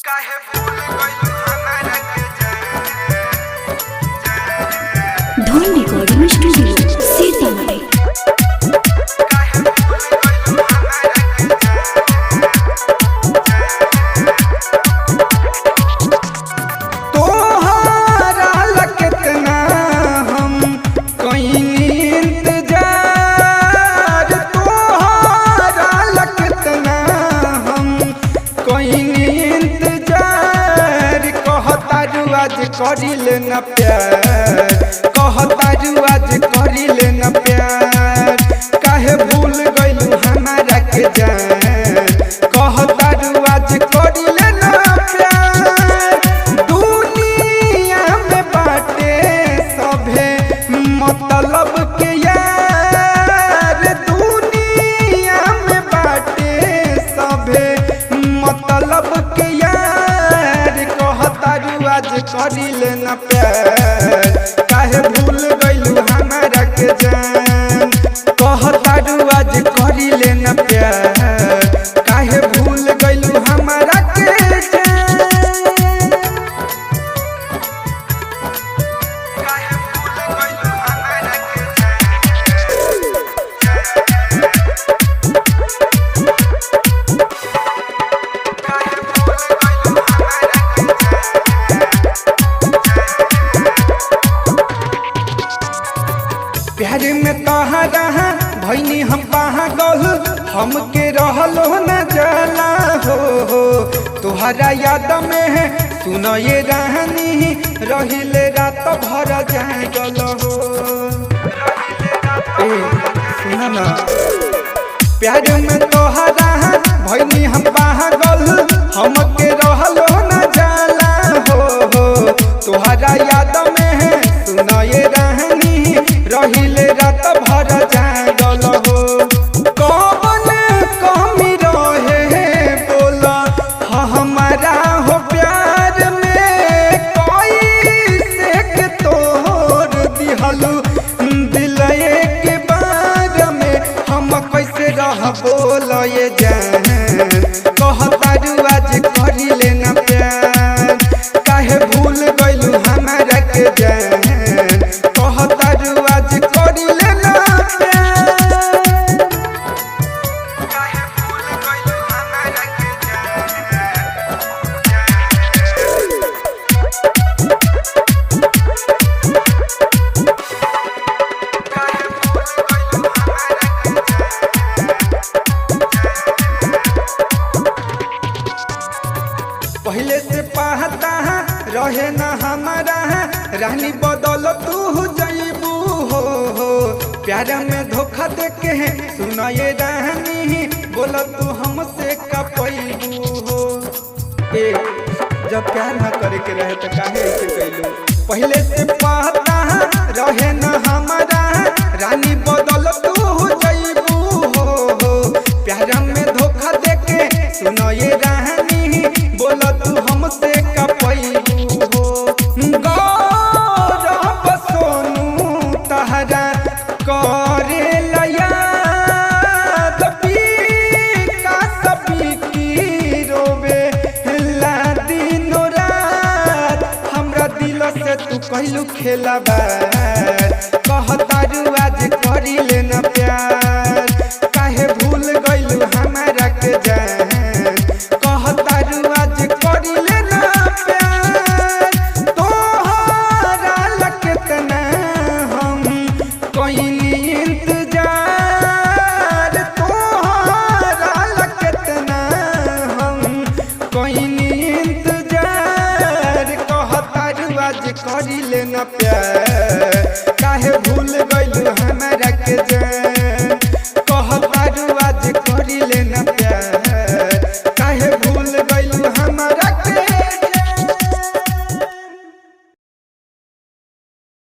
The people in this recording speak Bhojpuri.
काहे भूल गइलू हमरा के जान धन रिकॉर्डिंग स्टूडियो सीतामढ़ी। काहे भूल गइलू हमरा के तोहरा लकेतना हम कइनी इंतजार, तोहरा लकेतना हम कइनी इंतजार। कहतारू आज करिले न प्यार, कहतारू आज करिले न प्यार। काहे भूल गइलू हमारा के जान, कहतारू आज करिले न प्यार। दुनिया में बाटे सभे मतलब के यार, दुनिया में बाटे सभे मतलब के यार। कहतारू आज करिले न प्यार, काहे भूल गइलू हमारा के जान। कहतारू आज करिले न प्यार, काहे भूल गइलू हमारा के जान। काहे भूल गइलू हमरा के काहे भूल गइलू हमरा प्यार में तोहरा भैनी हम पागल, हमके रहलो न जाला हो। तोहरा याद में सुनो ये रानी, रहिले रात भर जागल हो। ए सुना ना, प्यार में तोहरा भैनी हम पागल, हमके रहलो न जाला हो। तोहरा याद में सुनो ये रानी, रहिले रात भर जागल हो। कौन कमी रहे बोला हमारा हो प्यार में, कैसे के तोड़ दिहलू दिल एक बार में। हम कैसे रह बोल ये जान, कहतारू आज करिले न प्यार। काहे भूल गइलू हमारा के जान, कहतारू आज करिले न प्यार। काहे भूल गइलू हमरा के काहे भूल गइलू हमरा पहले से पाहता रहे न हमारा रानी, बदल तू जईबू हो। प्यार में धोखा दे के सुना ये रानी, बोल तू हमसे कपैबू हो। ए जब प्यार न करे के रहे तो काहे ऐसे कैलू। पहले से पाहता रहे न हमारा रानी, बदल तू जईबू हो। प्यार में धोखा दे के सुना ये रानी, बोल तू हमसे कपैबू हो। गौरव सोनू तहरा करे याद, विकास बिकी रोवे ला दिनो रात। हमरा दिल से तू कहलू खेला बार, कहतारू आज करिले न प्यार। काहे भूल गइलू हमारा के जान, कहतारू आज करिले न प्यार। तोहरा लकेतना हम कइनी इंतजार, तोहरा लकेतना हम कइनी इंतजार। कहतारू आज करिले न प्यार, काहे भूल गइलू हमारा के जान।